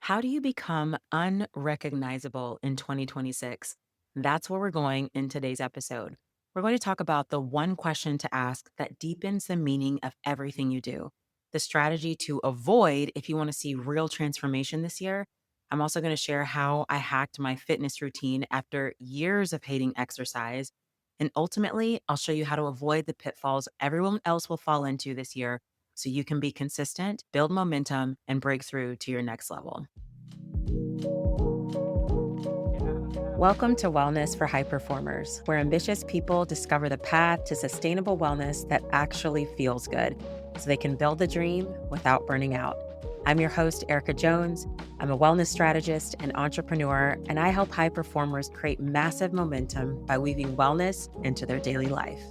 How do you become unrecognizable in 2026? That's where we're going in today's episode. We're going to talk about the one question to ask that deepens the meaning of everything you do, the strategy to avoid if you want to see real transformation this year. I'm also going to share how I hacked my fitness routine after years of hating exercise. And ultimately, I'll show you how to avoid the pitfalls everyone else will fall into this year so you can be consistent, build momentum, and break through to your next level. Welcome to Wellness for High Performers, where ambitious people discover the path to sustainable wellness that actually feels good so they can build the dream without burning out. I'm your host, Erica Jones. I'm a wellness strategist and entrepreneur, and I help high performers create massive momentum by weaving wellness into their daily life.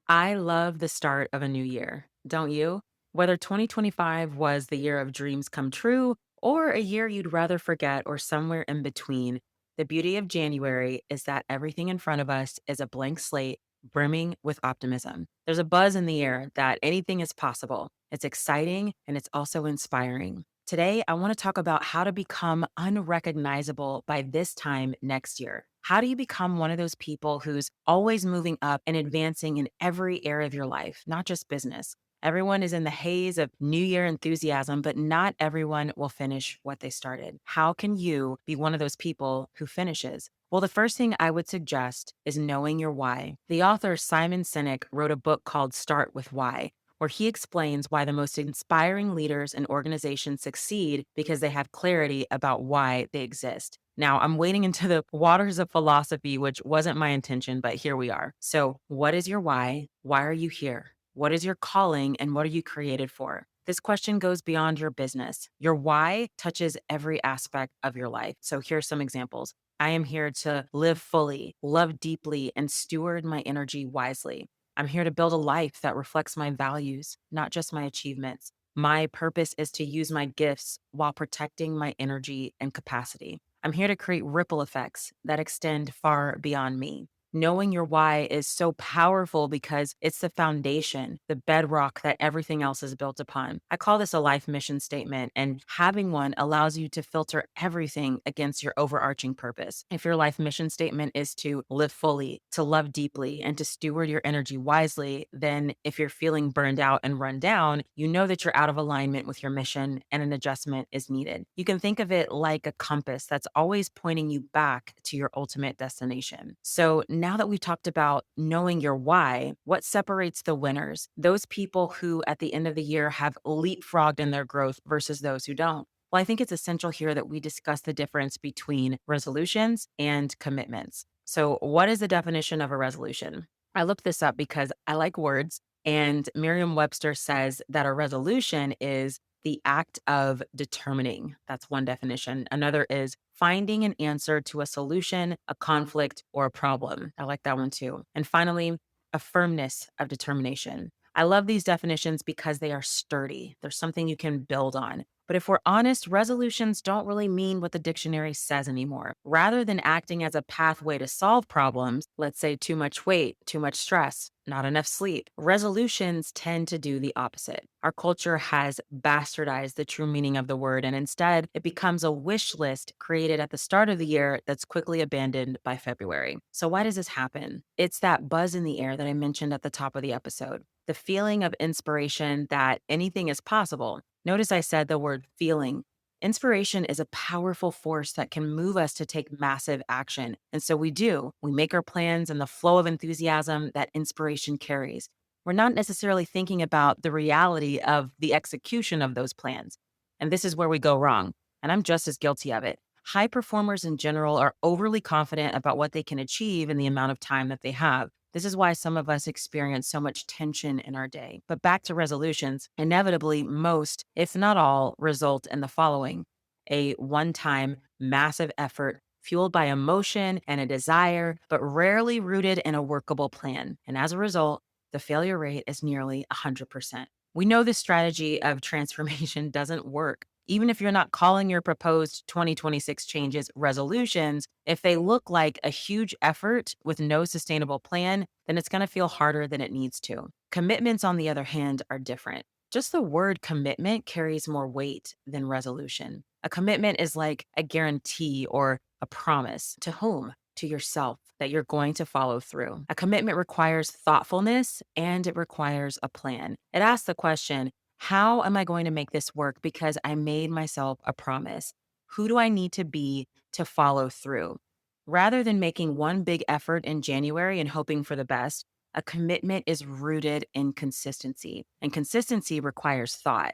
I love the start of a new year, don't you? Whether 2025 was the year of dreams come true or a year you'd rather forget or somewhere in between, the beauty of January is that everything in front of us is a blank slate brimming with optimism. There's a buzz in the air that anything is possible. It's exciting and it's also inspiring. Today, I want to talk about how to become unrecognizable by this time next year. How do you become one of those people who's always moving up and advancing in every area of your life, not just business? Everyone is in the haze of New Year enthusiasm, but not everyone will finish what they started. How can you be one of those people who finishes? Well, the first thing I would suggest is knowing your why. The author Simon Sinek wrote a book called Start with Why, where he explains why the most inspiring leaders and organizations succeed because they have clarity about why they exist. Now, I'm wading into the waters of philosophy, which wasn't my intention, but here we are. So, what is your why? Why are you here? What is your calling and what are you created for? This question goes beyond your business. Your why touches every aspect of your life. So, here's some examples. I am here to live fully, love deeply, and steward my energy wisely. I'm here to build a life that reflects my values, not just my achievements. My purpose is to use my gifts while protecting my energy and capacity. I'm here to create ripple effects that extend far beyond me. Knowing your why is so powerful because it's the foundation, the bedrock that everything else is built upon. I call this a life mission statement, and having one allows you to filter everything against your overarching purpose. If your life mission statement is to live fully, to love deeply, and to steward your energy wisely, then if you're feeling burned out and run down, you know that you're out of alignment with your mission and an adjustment is needed. You can think of it like a compass that's always pointing you back to your ultimate destination. So now that we've talked about knowing your why, what separates the winners? Those people who at the end of the year have leapfrogged in their growth versus those who don't. Well, I think it's essential here that we discuss the difference between resolutions and commitments. So, what is the definition of a resolution? I looked this up because I like words, and Merriam Webster says that a resolution is the act of determining. That's one definition. Another is finding an answer to a solution, a conflict, or a problem. I like that one too. And finally, a firmness of determination. I love these definitions because they are sturdy. There's something you can build on. But if we're honest, resolutions don't really mean what the dictionary says anymore. Rather than acting as a pathway to solve problems, let's say too much weight, too much stress, not enough sleep, resolutions tend to do the opposite. Our culture has bastardized the true meaning of the word, and instead it becomes a wish list created at the start of the year that's quickly abandoned by February. So, why does this happen? It's that buzz in the air that I mentioned at the top of the episode, the feeling of inspiration that anything is possible. Notice I said the word feeling. Inspiration is a powerful force that can move us to take massive action. And so we do. We make our plans and the flow of enthusiasm that inspiration carries. We're not necessarily thinking about the reality of the execution of those plans. And this is where we go wrong. And I'm just as guilty of it. High performers in general are overly confident about what they can achieve in the amount of time that they have. This is why some of us experience so much tension in our day. But back to resolutions, inevitably, most, if not all, result in the following: a one time massive effort fueled by emotion and a desire, but rarely rooted in a workable plan. And as a result, the failure rate is nearly 100%. We know this strategy of transformation doesn't work. Even if you're not calling your proposed 2026 changes resolutions, if they look like a huge effort with no sustainable plan, then it's going to feel harder than it needs to. Commitments, on the other hand, are different. Just the word commitment carries more weight than resolution. A commitment is like a guarantee or a promise. To whom? To yourself that you're going to follow through. A commitment requires thoughtfulness and it requires a plan. It asks the question, how am I going to make this work because I made myself a promise? Who do I need to be to follow through? Rather than making one big effort in January and hoping for the best, a commitment is rooted in consistency, and consistency requires thought.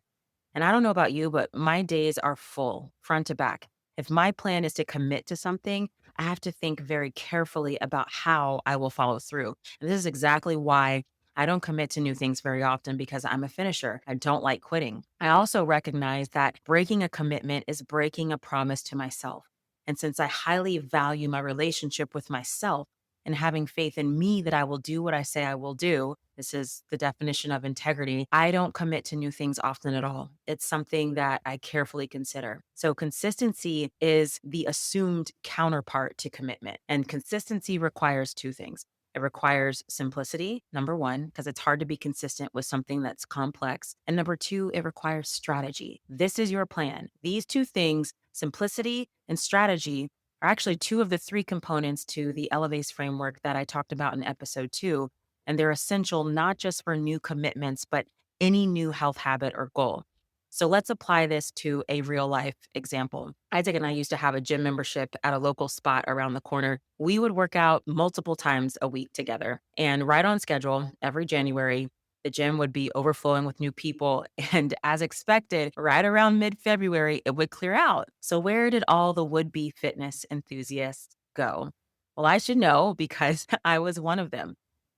And I don't know about you, but my days are full, front to back. If my plan is to commit to something, I have to think very carefully about how I will follow through. And this is exactly why I don't commit to new things very often because I'm a finisher. I don't like quitting. I also recognize that breaking a commitment is breaking a promise to myself. And since I highly value my relationship with myself, and having faith in me that I will do what I say I will do. This is the definition of integrity. I don't commit to new things often at all. It's something that I carefully consider. So, consistency is the assumed counterpart to commitment. And consistency requires two things. It requires simplicity, number one, because it's hard to be consistent with something that's complex. And number two, it requires strategy. This is your plan. These two things, simplicity and strategy, are actually two of the three components to the Elevates framework that I talked about in episode 2. And they're essential not just for new commitments, but any new health habit or goal. So let's apply this to a real life example. Isaac and I used to have a gym membership at a local spot around the corner. We would work out multiple times a week together and right on schedule every January. The gym would be overflowing with new people. And as expected, right around mid February, it would clear out. So, where did all the would be fitness enthusiasts go? Well, I should know because I was one of them.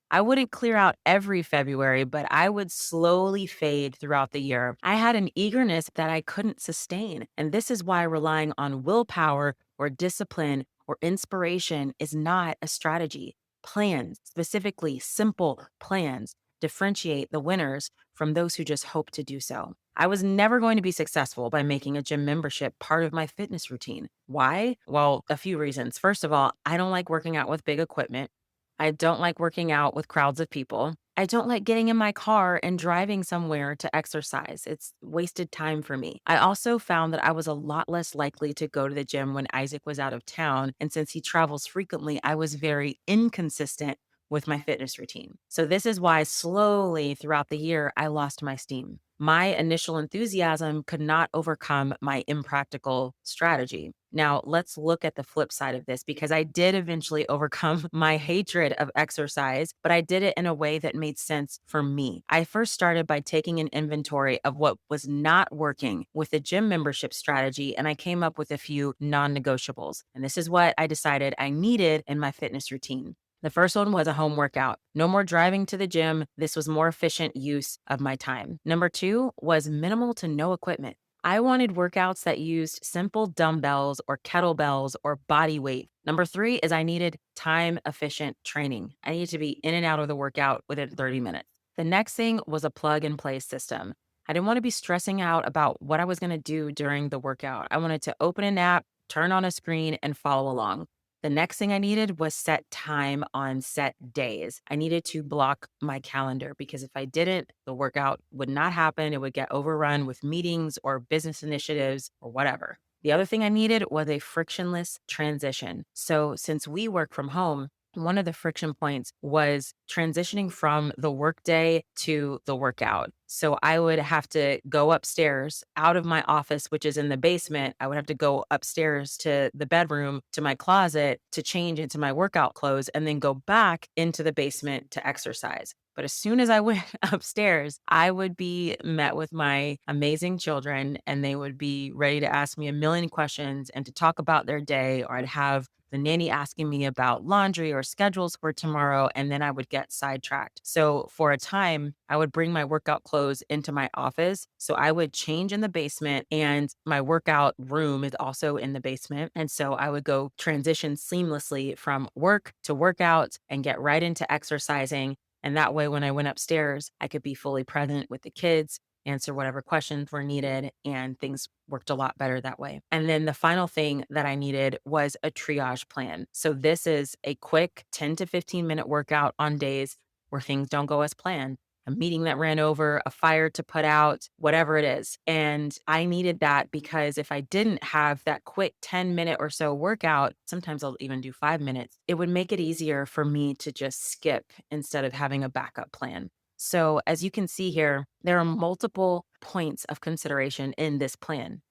I wouldn't clear out every February, but I would slowly fade throughout the year. I had an eagerness that I couldn't sustain. And this is why relying on willpower or discipline or inspiration is not a strategy. Plans, specifically simple plans, differentiate the winners from those who just hope to do so. I was never going to be successful by making a gym membership part of my fitness routine. Why? Well, a few reasons. First of all, I don't like working out with big equipment. I don't like working out with crowds of people. I don't like getting in my car and driving somewhere to exercise. It's wasted time for me. I also found that I was a lot less likely to go to the gym when Isaac was out of town. And since he travels frequently, I was very inconsistent with my fitness routine. So, this is why slowly throughout the year, I lost my steam. My initial enthusiasm could not overcome my impractical strategy. Now, let's look at the flip side of this because I did eventually overcome my hatred of exercise, but I did it in a way that made sense for me. I first started by taking an inventory of what was not working with the gym membership strategy, and I came up with a few non negotiables. And this is what I decided I needed in my fitness routine. The first one was a home workout. No more driving to the gym. This was more efficient use of my time. Number two was minimal to no equipment. I wanted workouts that used simple dumbbells or kettlebells or body weight. Number three is I needed time efficient training. I needed to be in and out of the workout within 30 minutes. The next thing was a plug and play system. I didn't want to be stressing out about what I was going to do during the workout. I wanted to open an app, turn on a screen, and follow along. The next thing I needed was set time on set days. I needed to block my calendar because if I didn't, the workout would not happen. It would get overrun with meetings or business initiatives or whatever. The other thing I needed was a frictionless transition. So, since we work from home, one of the friction points was transitioning from the workday to the workout. So I would have to go upstairs out of my office, which is in the basement. I would have to go upstairs to the bedroom, to my closet to change into my workout clothes and then go back into the basement to exercise. But as soon as I went upstairs, I would be met with my amazing children and they would be ready to ask me a million questions and to talk about their day, or I'd have the nanny asking me about laundry or schedules for tomorrow, and then I would get sidetracked. So for a time, I would bring my workout clothes into my office. So I would change in the basement, and my workout room is also in the basement. And so I would go transition seamlessly from work to workout and get right into exercising. And that way, when I went upstairs, I could be fully present with the kids, answer whatever questions were needed, and things worked a lot better that way. And then the final thing that I needed was a triage plan. So this is a quick 10 to 15 minute workout on days where things don't go as planned. a meeting that ran over, a fire to put out, whatever it is. And I needed that because if I didn't have that quick 10-minute or so workout, sometimes I'll even do 5 minutes, it would make it easier for me to just skip instead of having a backup plan. So, as you can see here, there are multiple points of consideration in this plan.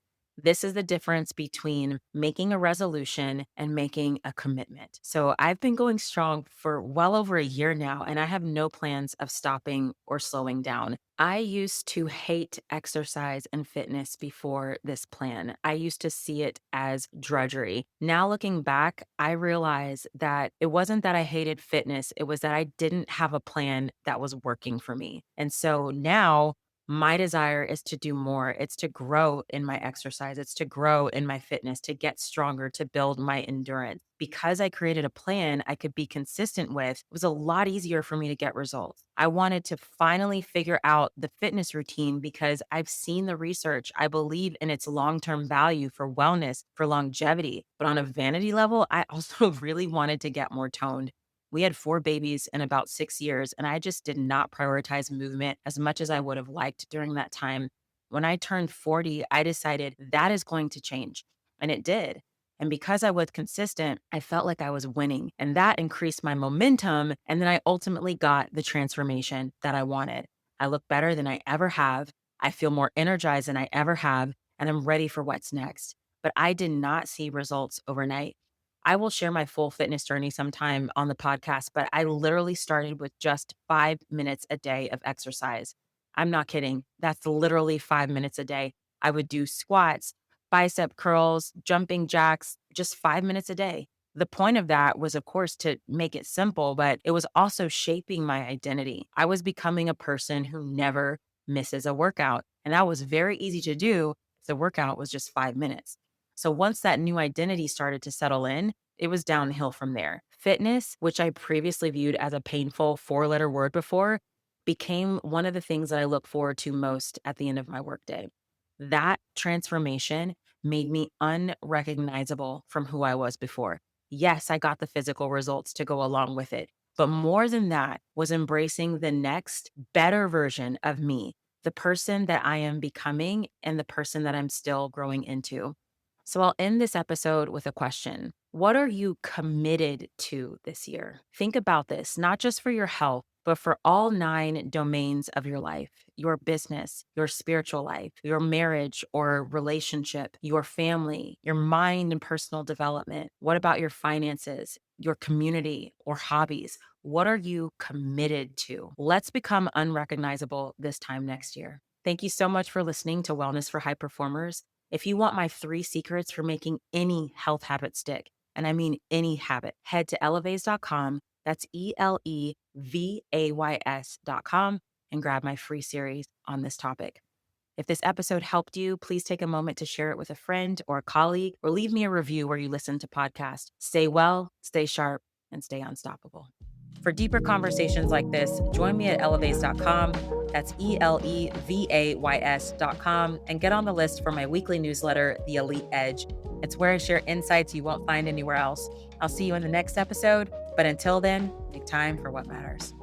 This is the difference between making a resolution and making a commitment. So, I've been going strong for well over a year now, and I have no plans of stopping or slowing down. I used to hate exercise and fitness before this plan. I used to see it as drudgery. Now, looking back, I realize that it wasn't that I hated fitness, it was that I didn't have a plan that was working for me. And so now, my desire is to do more. It's to grow in my exercise. It's to grow in my fitness, to get stronger, to build my endurance. Because I created a plan I could be consistent with, it was a lot easier for me to get results. I wanted to finally figure out the fitness routine because I've seen the research. I believe in its long term value for wellness, for longevity. But on a vanity level, I also really wanted to get more toned. We had 4 babies in about 6 years, and I just did not prioritize movement as much as I would have liked during that time. When I turned 40, I decided that is going to change, and it did. And because I was consistent, I felt like I was winning, and that increased my momentum, and then I ultimately got the transformation that I wanted. I look better than I ever have. I feel more energized than I ever have, and I'm ready for what's next. But I did not see results overnight. I will share my full fitness journey sometime on the podcast, but I literally started with just 5 minutes a day of exercise. I'm not kidding. That's literally 5 minutes a day. I would do squats, bicep curls, jumping jacks, just 5 minutes a day. The point of that was, of course, to make it simple, but it was also shaping my identity. I was becoming a person who never misses a workout. And that was very easy to do if the workout was just 5 minutes. So once that new identity started to settle in, it was downhill from there. Fitness, which I previously viewed as a painful 4-letter word before, became one of the things that I look forward to most at the end of my workday. That transformation made me unrecognizable from who I was before. Yes, I got the physical results to go along with it, but more than that was embracing the next better version of me, the person that I am becoming and the person that I'm still growing into. So I'll end this episode with a question. What are you committed to this year? Think about this, not just for your health, but for all 9 domains of your life: your business, your spiritual life, your marriage or relationship, your family, your mind and personal development. What about your finances, your community, or hobbies? What are you committed to? Let's become unrecognizable this time next year. Thank you so much for listening to Wellness for High Performers. If you want my 3 secrets for making any health habit stick, and I mean any habit, head to elevays.com. That's ELEVAYS.com and grab my free series on this topic. If this episode helped you, please take a moment to share it with a friend or a colleague, or leave me a review where you listen to podcasts. Stay well, stay sharp, and stay unstoppable. For deeper conversations like this, join me at elevays.com. That's ELEVAYS.com, and get on the list for my weekly newsletter, The Elite Edge. It's where I share insights you won't find anywhere else. I'll see you in the next episode, but until then, make time for what matters.